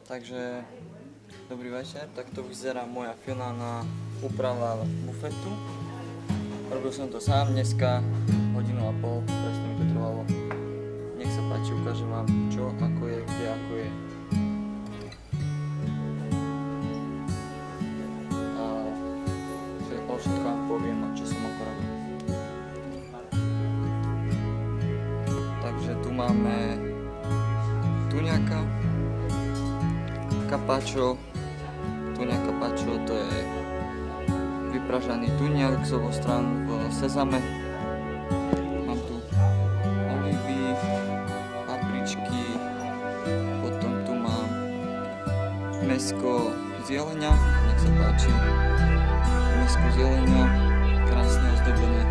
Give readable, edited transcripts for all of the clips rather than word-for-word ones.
Takže dobrý večer, takto vyzerá moja finálna úprava bufetu. Robil som to sám dneska, 1,5 hodiny, presne mi to trvalo. Nech sa páči, ukážem vám čo, ako je, kde, ako je. A o všetko vám poviem, čo som ako robil. Takže tu máme tuňaka, carpaccio. Tuňa carpaccio to je vypražaný tuňak z oboch strán v sezame. Mám tu olivy, papričky, potom tu mám mäsko z jelenia, nech sa páči. Mäsko z jelenia, krásne ozdobené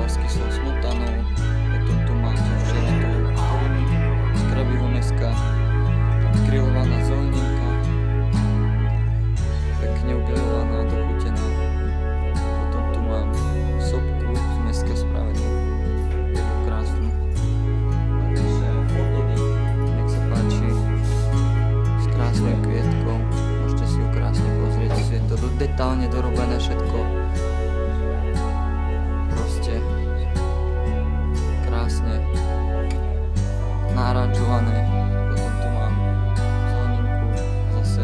s kyslou smotanou. Potom tu mám včeratou korunu z krabieho mäska, grillovaná zeleninka, pekne ugrilovaná, dochutená. Potom tu mám sopku z mäska spravenú, takú krásnu. Takže odody, nech sa páči, s krásnou kvietkou, môžete si ju krásne pozrieť, je to detálne dorobené všetko. Proste krásne naranžované. Potom tu mám zeleninku zase.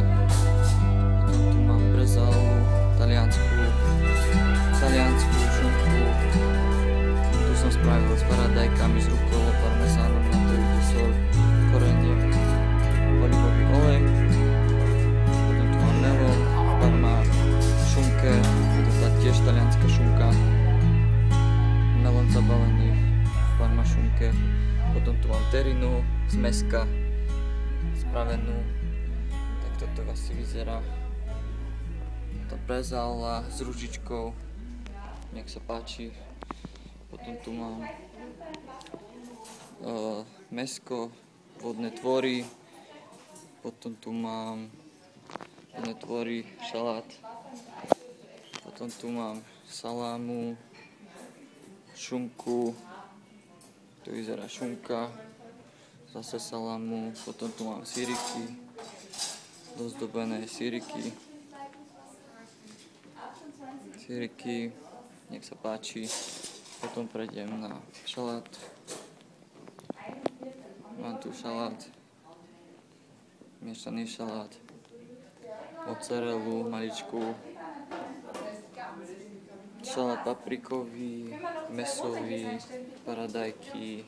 Potom tu mám brezálu, taliansku šunku. Tu som spravil s paradajkami, s rukovo, parmesánom, na to ide sol, korenie, olivový olej. Potom tu mám melon, parma, šunke, je to tiež talianská šunka. Melon zabalený v parma šunke. Potom tu mám terinu z mäska spravenú. Tak toto asi vyzerá. Tá brezála s ružičkou, nech sa páči. Potom tu mám mäsko, vodné tvory. Potom tu mám vodné tvory, šalát. Potom tu mám salámu, šunku. Tu vyzerá šunka, zase salámu, potom tu mám síriky, dozdobené síriky, nech sa páči. Potom prejdem na šalát. Mám tu šalát, miešaný šalát, mozzarellu maličku, šalát paprikový, mäsový, paradajky,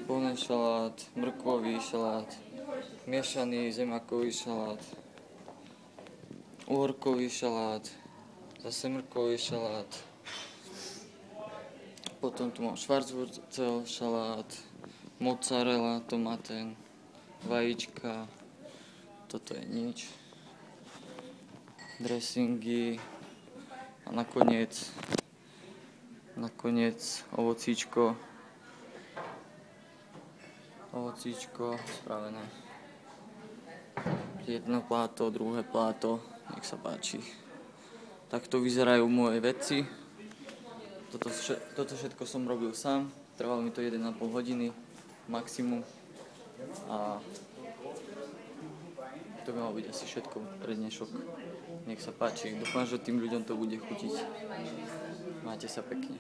plný šalát, mrkvový šalát, miešaný zemiakový šalát, uhorkový šalát, zase mrkvový šalát. Potom tu mám schwarzwurzel šalát, mozzarella, tomaten, vajíčka, toto je nič, dressingy. A nakoniec ovocíčko spravené. Jedno pláto, druhé pláto, nech sa páči. Takto vyzerajú moje veci. Toto všetko som robil sám, trvalo mi to 1,5 hodiny maximum. A to by malo byť asi všetko pre dnešok. Nech sa páči, dúfam, že tým ľuďom to bude chutiť. Máte sa pekne.